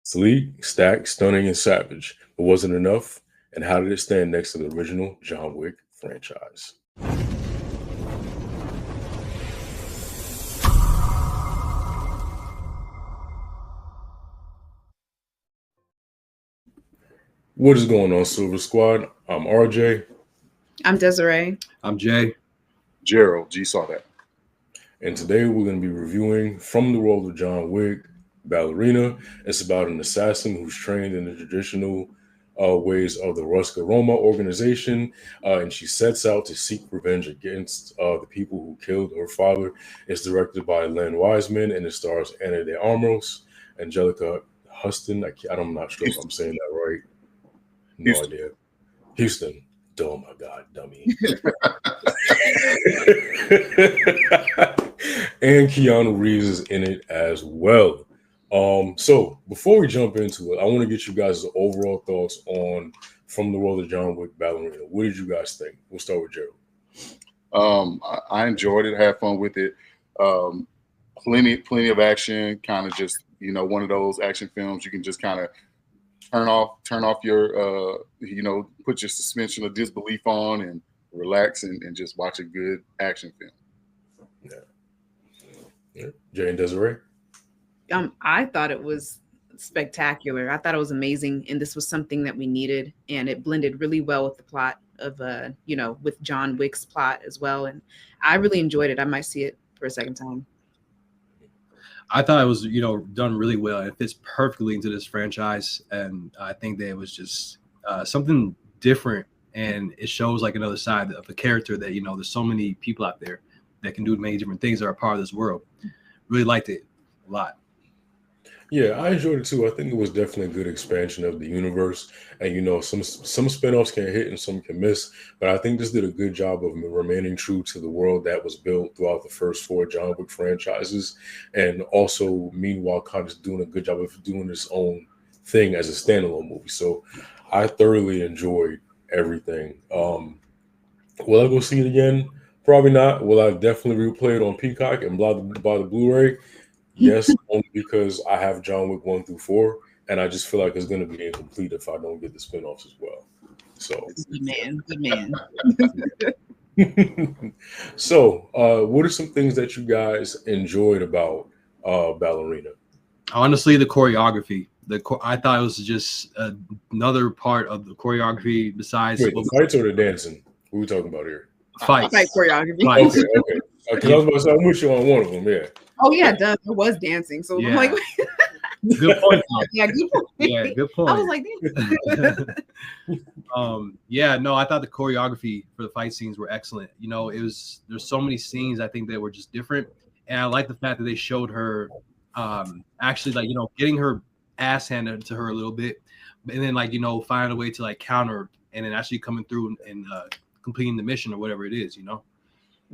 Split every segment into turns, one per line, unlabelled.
Sleek, stacked, stunning, and savage, but wasn't enough. And how did it stand next to the original John Wick franchise? What is going on, Silver Squad? I'm RJ.
I'm Desiree.
I'm Jay.
Gerald, G saw that.
And today we're going to be reviewing From the World of John Wick, Ballerina. It's about an assassin who's trained in the traditional ways of the Ruska Roma organization, and she sets out to seek revenge against the people who killed her father. It's directed by Len Wiseman, and it stars Anna de Armas, Angelica Huston. I'm not sure if I'm saying that right. No
Houston.
idea. Houston. Oh my God, dummy. And Keanu Reeves is in it as well. So before we jump into it, I want to get you guys' overall thoughts on From the World of John Wick, Ballerina. What did you guys think? We'll start with Gerald.
I enjoyed it, had fun with it. Plenty of action, kind of just, one of those action films you can just kind of turn off your put your suspension of disbelief on and relax and just watch a good action film.
Yeah. Jay and Desiree?
I thought it was spectacular. I thought it was amazing, and this was something that we needed, and it blended really well with the plot of with John Wick's plot as well, and I really enjoyed it. I might see it for a second time.
I thought it was, done really well. It fits perfectly into this franchise, and I think that it was just something different, and it shows like another side of the character that there's so many people out there that can do many different things that are part of this world. Really liked it a lot.
Yeah, I enjoyed it too. I think it was definitely a good expansion of the universe. And some spinoffs can hit and some can miss, but I think this did a good job of remaining true to the world that was built throughout the first 4 John Wick franchises, and also meanwhile kind of doing a good job of doing its own thing as a standalone movie. So I thoroughly enjoyed everything. Will I go see it again? Probably not. Will I definitely replay it on Peacock and buy the Blu-ray? Yes, only because I have John Wick 1 through 4, and I just feel like it's going to be incomplete if I don't get the spinoffs as well. So,
good man.
So, what are some things that you guys enjoyed about Ballerina?
Honestly, the choreography. I thought it was just another part of the choreography besides
the fights or the dancing. What are we talking about here?
Fight
choreography.
Fights.
Okay. Because I was about to say, I'm with you on one of them, yeah.
Oh yeah, it was dancing. So
yeah.
I'm like,
good point.
Yeah, good point.
Yeah, good point.
I was like,
I thought the choreography for the fight scenes were excellent. There's so many scenes I think that were just different, and I like the fact that they showed her actually getting her ass handed to her a little bit, and then finding a way to counter, and then actually coming through and completing the mission or whatever it is.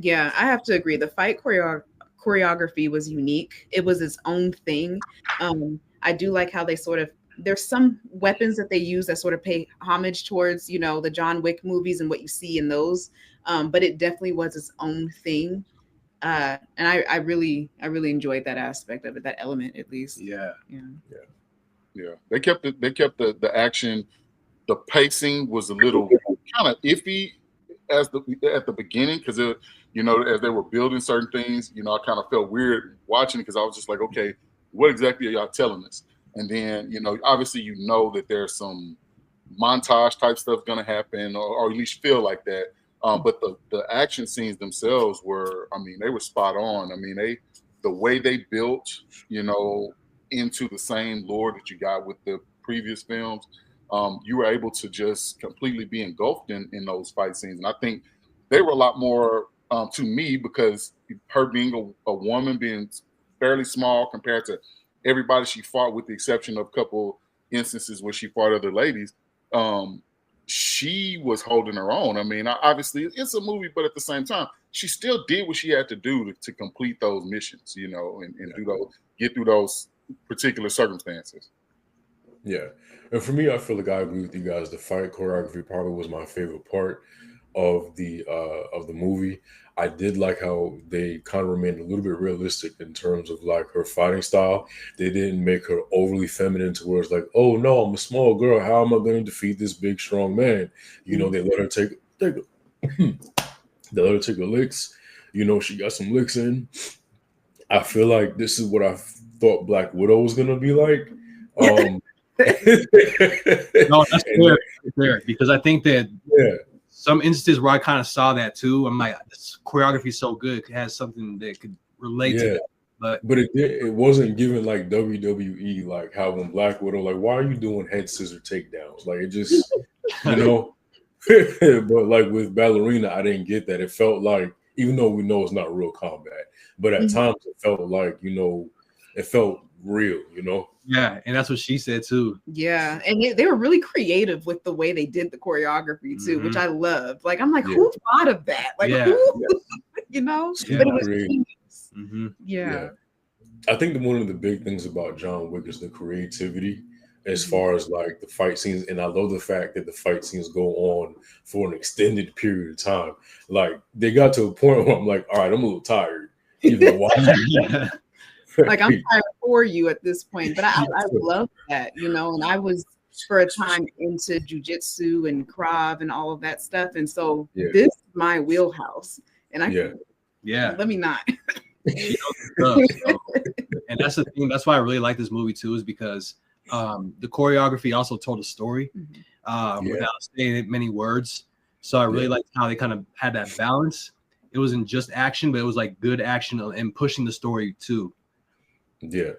Yeah, I have to agree. The fight choreography was unique. It was its own thing. I do like how they there's some weapons that they use that sort of pay homage towards, the John Wick movies and what you see in those. But it definitely was its own thing. And I really enjoyed that aspect of it, that element at least.
Yeah. They kept the action. The pacing was a little kind of iffy at the beginning, because as they were building certain things, I kind of felt weird watching, because I was just like, okay, what exactly are y'all telling us? And then obviously that there's some montage type stuff gonna happen, or at least feel like that. But the action scenes themselves were, they were spot on. The way they built, into the same lore that you got with the previous films, you were able to just completely be engulfed in those fight scenes. And I think they were a lot more, to me, because her being a woman, being fairly small compared to everybody she fought, with the exception of a couple instances where she fought other ladies, she was holding her own. Obviously it's a movie, but at the same time, she still did what she had to do to complete those missions, and get through those particular circumstances.
Yeah. And for me, I feel like I agree with you guys. The fight choreography probably was my favorite part of the movie. I did like how they kind of remained a little bit realistic in terms of like her fighting style. They didn't make her overly feminine to where it's like, oh no, I'm a small girl. How am I going to defeat this big strong man? You know, they let her take they let her take the licks. You know, she got some licks in. I feel like this is what I thought Black Widow was gonna be like.
No, that's fair because I think that
yeah,
some instances where I kind of saw that too. I'm like, this choreography is so good, it has something that could relate to that. But
it wasn't given like WWE, like how when Black Widow, like, why are you doing head scissor takedowns? Like it just, you know. But like with Ballerina, I didn't get that. It felt like, even though we know it's not real combat, but at times it felt like, you know, it felt real, you know.
Yeah, and that's what she said too.
Yeah, and they were really creative with the way they did the choreography too, which I loved. Like, I'm like, who thought of that? Like, who, you know? But it was genius. Yeah.
I think one of the big things about John Wick is the creativity as far as like the fight scenes, and I love the fact that the fight scenes go on for an extended period of time. Like they got to a point where I'm like, all right, I'm a little tired. Even watching.
Like I'm tired for you at this point, but I love that, you know. And I was for a time into jujitsu and Krav and all of that stuff, and so this is my wheelhouse. And I let me not.
And that's the thing. That's why I really like this movie too, is because the choreography also told a story without saying many words. So I really liked how they kind of had that balance. It wasn't just action, but it was like good action and pushing the story too.
Yeah.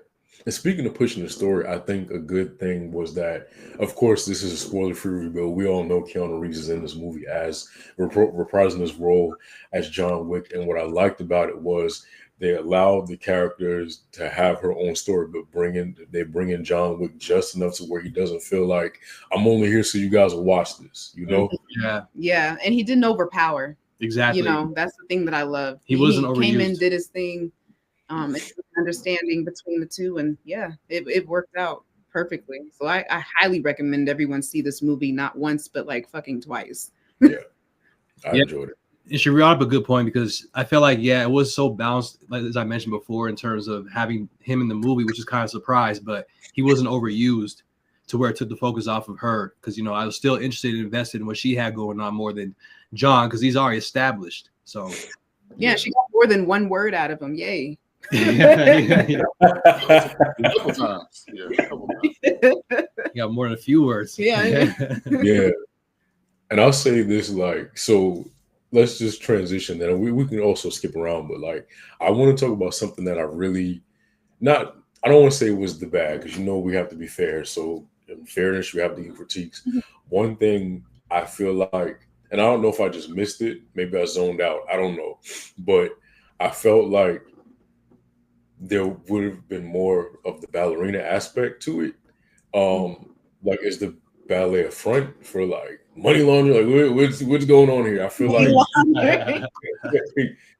And speaking of pushing the story, I think a good thing was that, of course, this is a spoiler-free review. We all know Keanu Reeves is in this movie as reprising his role as John Wick. And what I liked about it was they allowed the characters to have her own story, but they bring in John Wick just enough to where he doesn't feel like I'm only here so you guys will watch this, you know?
Yeah, and he didn't overpower.
Exactly.
You know, that's the thing that I love.
He wasn't overused.
Came in, did his thing. Understanding between the two, and it worked out perfectly. So I highly recommend everyone see this movie not once but like fucking twice.
I enjoyed it.
And she brought up a good point because I feel like it was so balanced, like as I mentioned before, in terms of having him in the movie, which is kind of a surprise, but he wasn't overused to where it took the focus off of her, because you know I was still interested and invested in what she had going on more than John, because he's already established. So
she got more than one word out of him. Yay.
A couple times. More than a few words.
Yeah. And I'll say this, like, so let's just transition then. We can also skip around, but like I want to talk about something that I really I don't want to say it was the bad, because you know we have to be fair. So in fairness, we have to give critiques. One thing I feel like, and I don't know if I just missed it, maybe I zoned out, I don't know, but I felt like there would have been more of the ballerina aspect to it. Like, is the ballet a front for like money laundering? Like, what's going on here? I feel like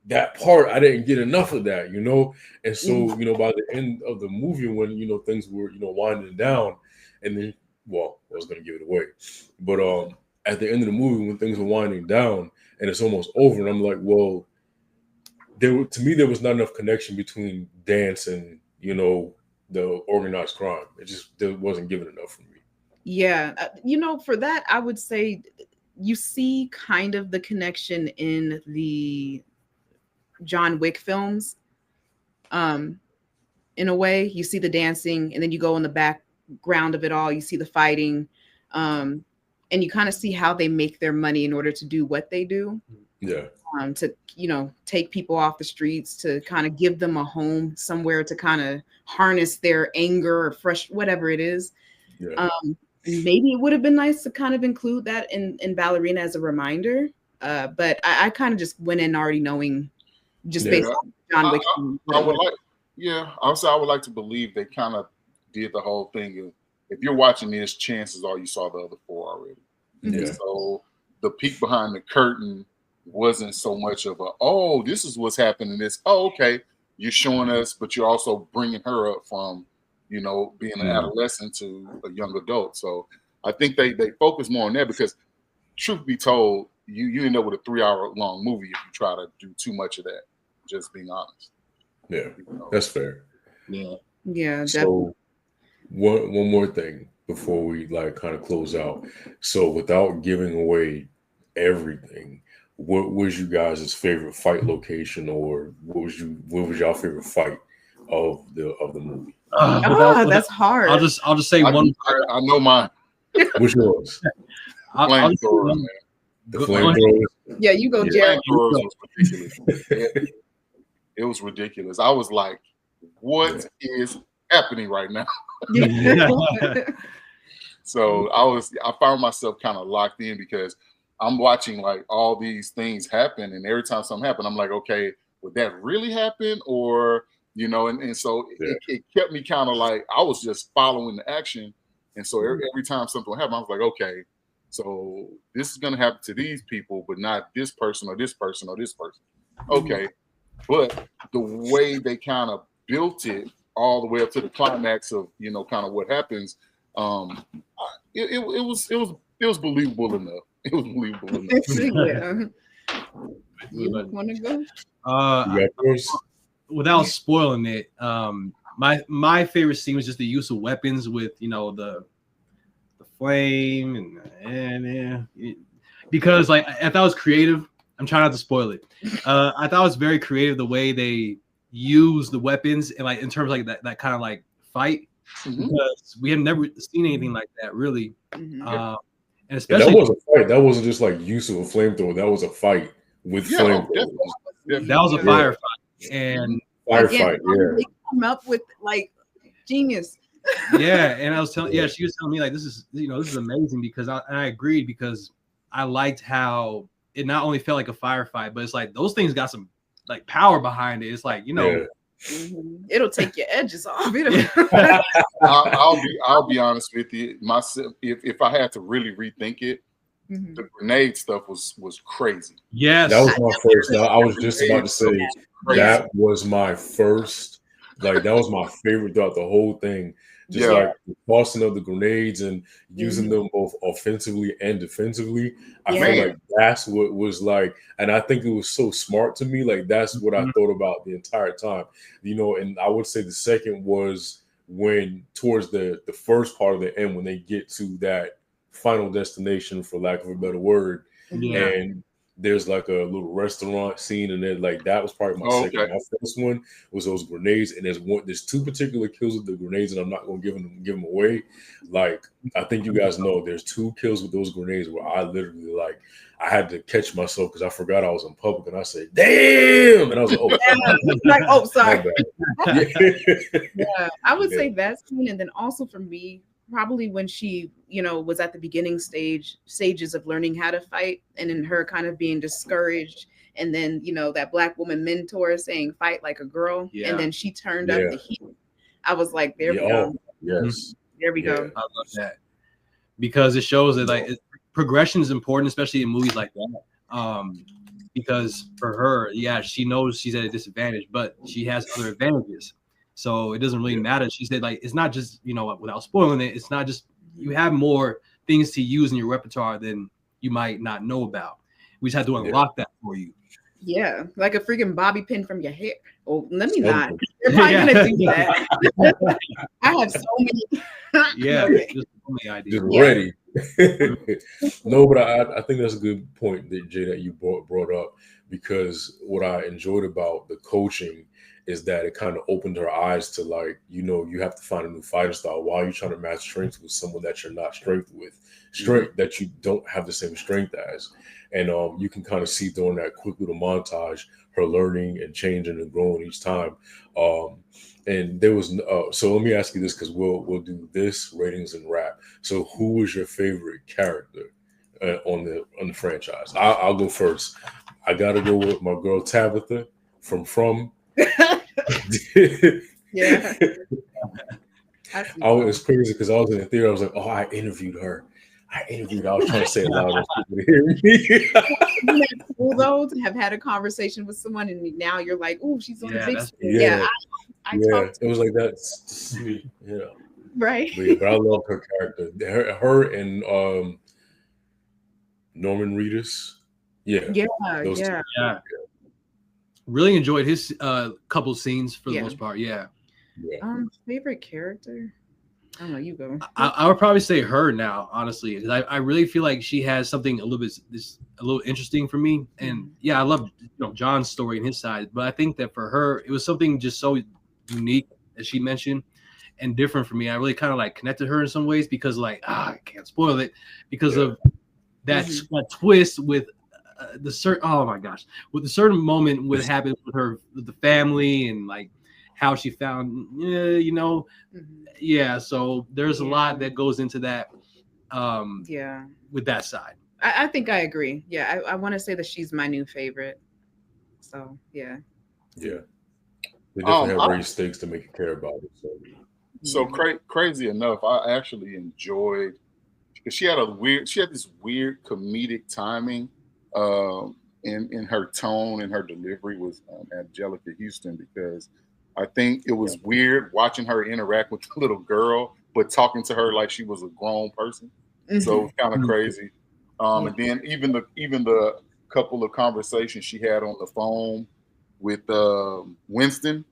that part, I didn't get enough of that, you know? And so, you know, by the end of the movie, when, you know, things were, you know, winding down, and then, well, I was going to give it away, but at the end of the movie, when things were winding down and it's almost over, and I'm like, well, to me, there was not enough connection between dance and, you know, the organized crime. There wasn't given enough for me.
Yeah. You know, for that, I would say you see kind of the connection in the John Wick films. In a way, you see the dancing, and then you go in the background of it all, you see the fighting, and you kind of see how they make their money in order to do what they do.
Yeah.
To, you know, take people off the streets, to kind of give them a home somewhere to kind of harness their anger or whatever it is.
Yeah.
Maybe it would have been nice to kind of include that in Ballerina as a reminder. But I kind of just went in already knowing, just based on John Wick.
I would like to believe they kind of did the whole thing. If you're watching this, chances are you saw the other four already.
Yeah.
So the peek behind the curtain wasn't so much of this is what's happening. Okay, you're showing us, but you're also bringing her up from, you know, being an adolescent to a young adult. So I think they focus more on that, because truth be told, you end up with a 3-hour long movie if you try to do too much of that. Just being honest.
Yeah, that's fair.
Yeah.
Yeah.
So one more thing before we like kind of close out. So without giving away everything, what was you guys' favorite fight location, or what was y'all favorite fight of the movie?
That's hard.
I'll just say one.
I know mine.
Which was
Flamethrowers, man.
The flamethrowers.
Yeah, you go, Jared.
Flamethrowers was ridiculous. It was ridiculous. I was like, what is happening right now? So I found myself kind of locked in because I'm watching like all these things happen, and every time something happened, I'm like, okay, would that really happen? Or, you know, and so it kept me kind of like, I was just following the action. And so every time something happened, I was like, okay, so this is going to happen to these people, but not this person or this person or this person. Okay. But the way they kind of built it all the way up to the climax of, you know, kind of what happens, it was believable enough. It was believable enough.
You want to go?
Without spoiling it, my favorite scene was just the use of weapons with, you know, the flame and because like I thought it was creative. I'm trying not to spoil it. I thought it was very creative the way they use the weapons and like in terms of like that kind of like fight, because we have never seen anything like that really. And especially
that was a fight. That wasn't just like use of a flamethrower. That was a fight with flamethrowers.
That was a firefight and
firefight.
They come up with like genius.
And I was telling, she was telling me like this is amazing because I agreed because I liked how it not only felt like a firefight, but it's like those things got some like power behind it. It's like, you know,
it'll take your edges off.
I'll be honest with you. Myself, if I had to really rethink it, the grenade stuff was crazy.
Yes,
that was my first. I was just about to say that was my first. Like that was my favorite throughout the whole thing. Just like the tossing of the grenades and using them both offensively and defensively. I feel like that's what was like, and I think it was so smart to me. Like that's what I thought about the entire time, you know. And I would say the second was when towards the first part of the end, when they get to that final destination, for lack of a better word, and there's like a little restaurant scene, and then like that was probably my second. My first one was those grenades, and there's two particular kills with the grenades, and I'm not gonna give them away. Like I think you guys know, there's two kills with those grenades where I literally like I had to catch myself because I forgot I was in public, and I said, "Damn!" and I was like, "Oh,
sorry." I would say that scene, and then also for me, probably when she, you know, was at the beginning stages of learning how to fight, and in her kind of being discouraged, and then, you know, that Black woman mentor saying fight like a girl, and then she turned up the heat. I was like, there we go.
Yes.
There we go.
I love that because it shows that like progression is important, especially in movies like that. Because for her, she knows she's at a disadvantage, but she has other advantages. So it doesn't really matter. She said, like, it's not just, you know, without spoiling it, it's not just you have more things to use in your repertoire than you might not know about. We just have to unlock that for you.
Yeah, like a freaking bobby pin from your hair. Oh, let me not. They're probably gonna do that. I have so many.
Just so many ideas.
Just ready. No, but I think that's a good point, Jay, that you brought up, because what I enjoyed about the coaching is that it kind of opened her eyes to, like, you know, you have to find a new fighting style. While you're trying to match strength with someone that you're not strength that you don't have the same strength as. And you can kind of see during that quick little montage her learning and changing and growing each time. And there was so let me ask you this, because we'll do this, ratings, and rap. So who was your favorite character on the franchise? I'll go first. I gotta go with my girl Tabitha from.
Yeah.
It's crazy because I was in the theater. I was like, oh, I interviewed her. I was trying to say it loud so people to hear me.
Cool though, to have had a conversation with someone, and now you're like, oh, she's on the big screen. I talked to
it was like that. Sweet,
right.
But I love her character. Her and Norman Reedus. Yeah,
Yeah,
those two.
yeah.
Yeah. Really enjoyed his couple scenes for the
Yeah.
most part. Yeah.
Yeah.
Favorite character? I don't know. You go.
I would probably say her now, honestly, because I really feel like she has something a little interesting for me. And yeah, I love John's story and his side, but I think that for her, it was something just so unique, as she mentioned, and different for me. I really kind of like connected her in some ways because I can't spoil it because of that twist with the certain. Oh my gosh, with the certain moment what happened with her, with the family, and like how she found, yeah. So there's a lot that goes into that. With that side,
I think I agree. Yeah, I want to say that she's my new favorite. So yeah.
Yeah. They definitely have raised stakes to make you care about it.
So crazy enough, I actually enjoyed because she had this weird comedic timing in her tone and her delivery with Angelica Houston, because I think it was weird watching her interact with the little girl, but talking to her like she was a grown person. So it was kind of crazy. And then even the couple of conversations she had on the phone with Winston,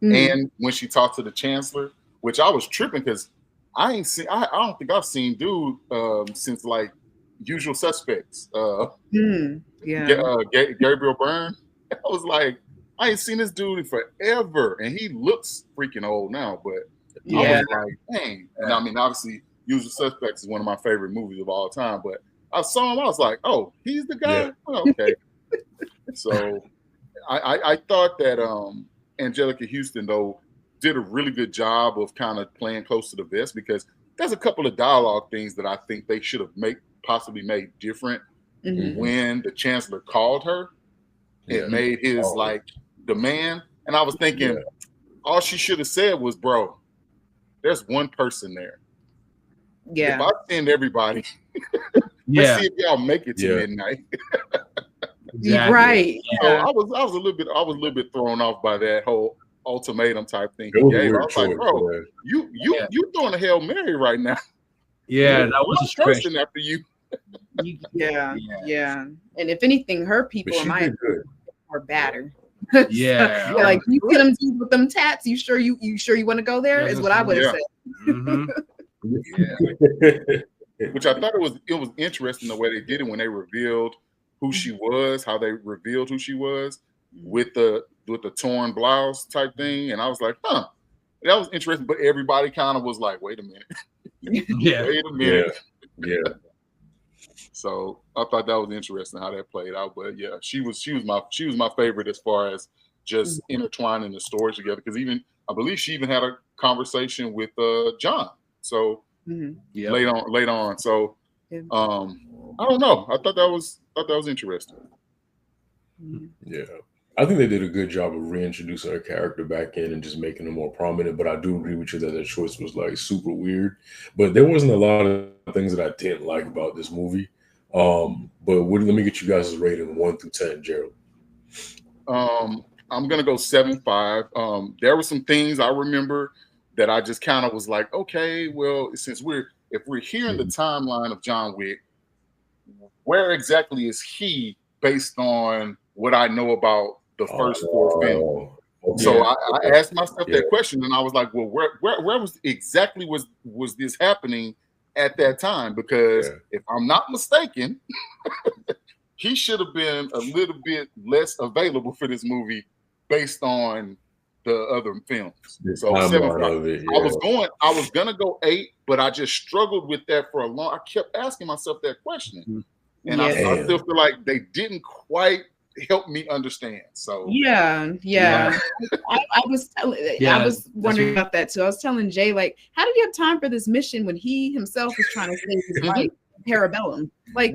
and when she talked to the chancellor, which I was tripping because I don't think I've seen dude since like Usual Suspects. Gabriel Byrne. I was like, I ain't seen this dude in forever, and he looks freaking old now. But I was like, dang. And I mean, obviously, Usual Suspects is one of my favorite movies of all time. But I saw him, I was like, oh, he's the guy.
Yeah.
Oh, okay. So I thought that Angelica Houston though did a really good job of kind of playing close to the vest, because there's a couple of dialogue things that I think they should have possibly made different when the chancellor called her and made his like demand. And I was thinking, all she should have said was, bro, there's one person there.
Yeah.
If I send everybody, let's see if y'all make it to midnight.
Exactly.
Right.
So I was a little bit thrown off by that whole ultimatum type thing he gave. I was like, bro, you throwing a Hail Mary right now.
Yeah, that was a stretch.
After you.
Yeah. And if anything, her people in my are badder.
Yeah.
So, like, you get them with them tats. You sure you want to go there? Is what I would have said.
Which I thought it was interesting the way they did it when they revealed who she was, how they revealed who she was with the torn blouse type thing. And I was like, huh, that was interesting. But everybody kind of was like, wait a minute. Wait a minute.
Yeah.
So I thought that was interesting how that played out. But yeah, she was my favorite as far as just intertwining the stories together. Because I believe she even had a conversation with John. So later on. So I don't know. I thought that was interesting.
Yeah. I think they did a good job of reintroducing her character back in and just making her more prominent. But I do agree with you that the choice was like super weird. But there wasn't a lot of things that I didn't like about this movie. But let me get you guys' rating 1 through 10, Gerald.
I'm gonna go 7.5. There were some things I remember that I just kind of was like, okay, well, since if we're hearing the timeline of John Wick, where exactly is he based on what I know about the first 4 films? So I asked myself that question, and I was like, well, where was exactly was this happening at that time? Because if I'm not mistaken, he should have been a little bit less available for this movie based on the other films. So 7.5. I was gonna go 8, but I just struggled with that for a long. I kept asking myself that question, and I still feel like they didn't quite help me understand. So
I was wondering about that too. I was telling Jay, like, how did he have time for this mission when he himself was trying to save his life in Parabellum? Like,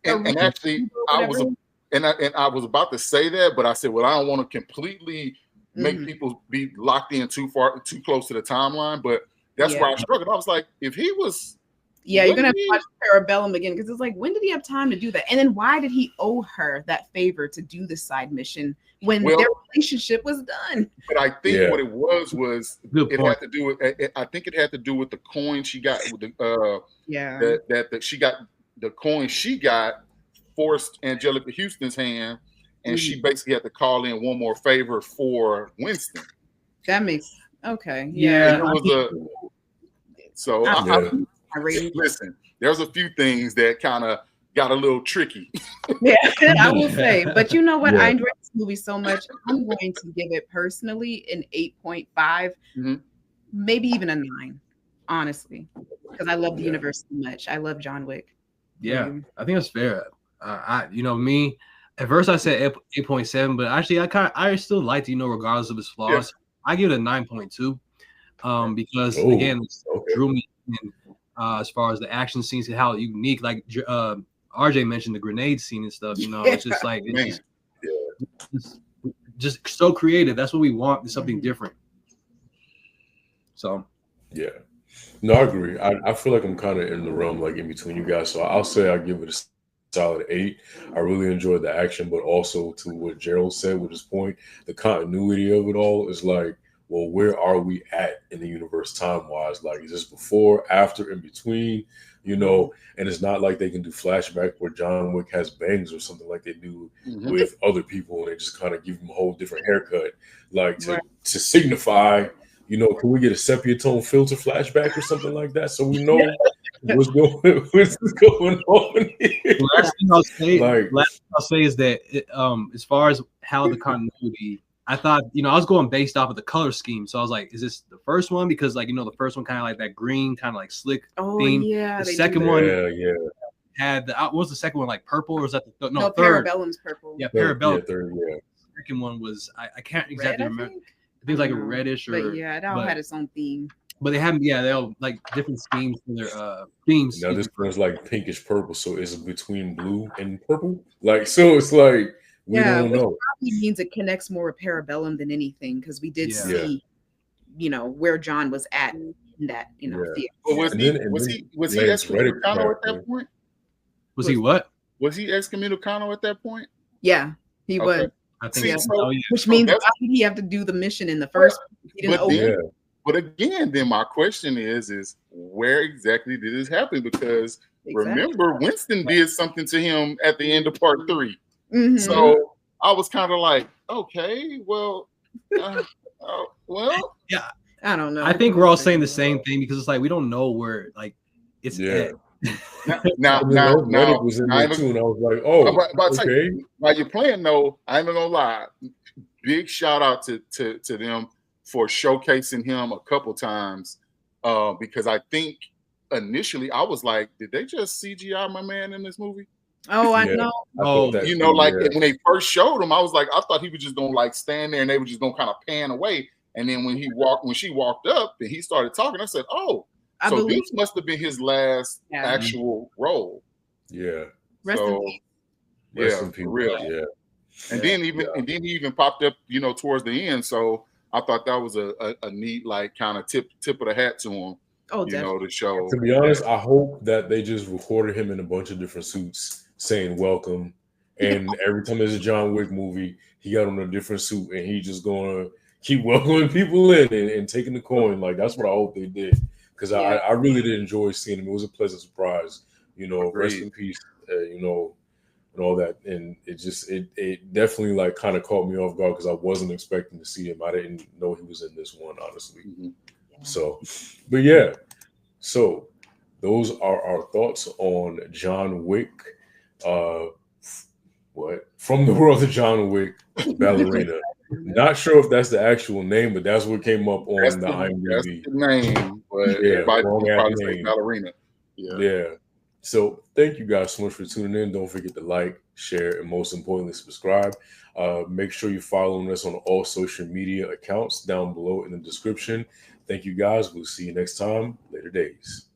and actually, I was about to say that, but I said, well, I don't want to completely make people be locked in too close to the timeline. But that's where I struggled. I was like, if he was.
Yeah, you're gonna have to watch Parabellum again, because it's like, when did he have time to do that? And then why did he owe her that favor to do the side mission when their relationship was done?
But I think what it was it had to do with. I think it had to do with the coin she got with the she got the coin she got forced Angelica Houston's hand, and she basically had to call in one more favor for Winston.
That makes okay.
Yeah.
And it was so listen, there's a few things that kind of got a little tricky.
Yeah, I will say. But you know what?
Yeah.
I enjoyed this movie so much. I'm going to give it personally an 8.5, maybe even a 9, honestly, because I love the universe so much. I love John Wick.
Yeah, I think that's fair. Me, at first I said 8.7, but actually I still liked, regardless of his flaws, I give it a 9.2. Because again, it drew me in, as far as the action scenes and how unique, like RJ mentioned the grenade scene and stuff. It's just like it's just so creative. That's what we want. Something different. So
yeah. No, I agree. I feel like I'm kind of in the realm, like in between you guys. So I'll say I give it a solid 8. I really enjoyed the action, but also to what Gerald said with his point, the continuity of it all is like, well, where are we at in the universe time-wise? Like, is this before, after, in between? And it's not like they can do flashback where John Wick has bangs or something like they do with other people, and they just kind of give him a whole different haircut, like to signify, can we get a sepia tone filter flashback or something like that so we know what's going on here?
Last thing I'll say is that as far as how the continuity, I thought, I was going based off of the color scheme. So I was like, is this the first one? Because the first one kind of like that green, kind of like slick theme.
Yeah.
The second one had what was the second one, like purple, or was that third?
Parabellum's purple.
Yeah, Parabellum.
Third.
The second one was I can't exactly remember. I think like a reddish or
it all had its own theme.
But they have they all like different schemes for their themes.
Now this one's like pinkish purple, so it's between blue and purple. Like, so it's like we don't know.
Probably means it connects more with Parabellum than anything, because we did see, where John was at in that, theater.
Well, was he excommunicado at that point?
Was he what?
Was he excommunicado at that point?
Yeah, he was.
I think
which means why did he have to do the mission in the first place?
But again, then my question is where exactly did this happen? Because remember, Winston did something to him at the end of part 3. So I was kind of like, okay, well,
yeah,
I don't know.
I think we're all saying the same thing, because it's like we don't know where it's at.
Now,
was in there too, and I was like, oh, okay.
While you're playing, though, I ain't gonna lie. Big shout out to them for showcasing him a couple times, because I think initially I was like, did they just CGI my man in this movie?
Oh, I know.
When they first showed him, I was like, I thought he was just gonna stand there and they were just gonna kind of pan away. And then when she walked up and he started talking, I said, oh. So this must have been his last actual role.
Yeah.
Rest
in peace. Real.
Yeah.
And then he even popped up, towards the end. So I thought that was a neat, like, kind of tip of the hat to him.
Oh, definitely.
To show.
To be honest, I hope that they just recorded him in a bunch of different suits saying welcome. And every time there's a John Wick movie, he got on a different suit and he just gonna keep welcoming people in and taking the coin. Like, that's what I hope they did. Because I really did enjoy seeing him. It was a pleasant surprise, rest in peace, and all that. And it definitely like kind of caught me off guard, because I wasn't expecting to see him. I didn't know he was in this one, honestly. So, but yeah. So those are our thoughts on John Wick. From the world of John Wick, Ballerina. Not sure if that's the actual name, but that's what came up on the IMDb.
That's the name, but everybody probably say Ballerina.
Yeah. So thank you guys so much for tuning in. Don't forget to like, share, and most importantly, subscribe. Make sure you're following us on all social media accounts down below in the description. Thank you guys. We'll see you next time. Later days.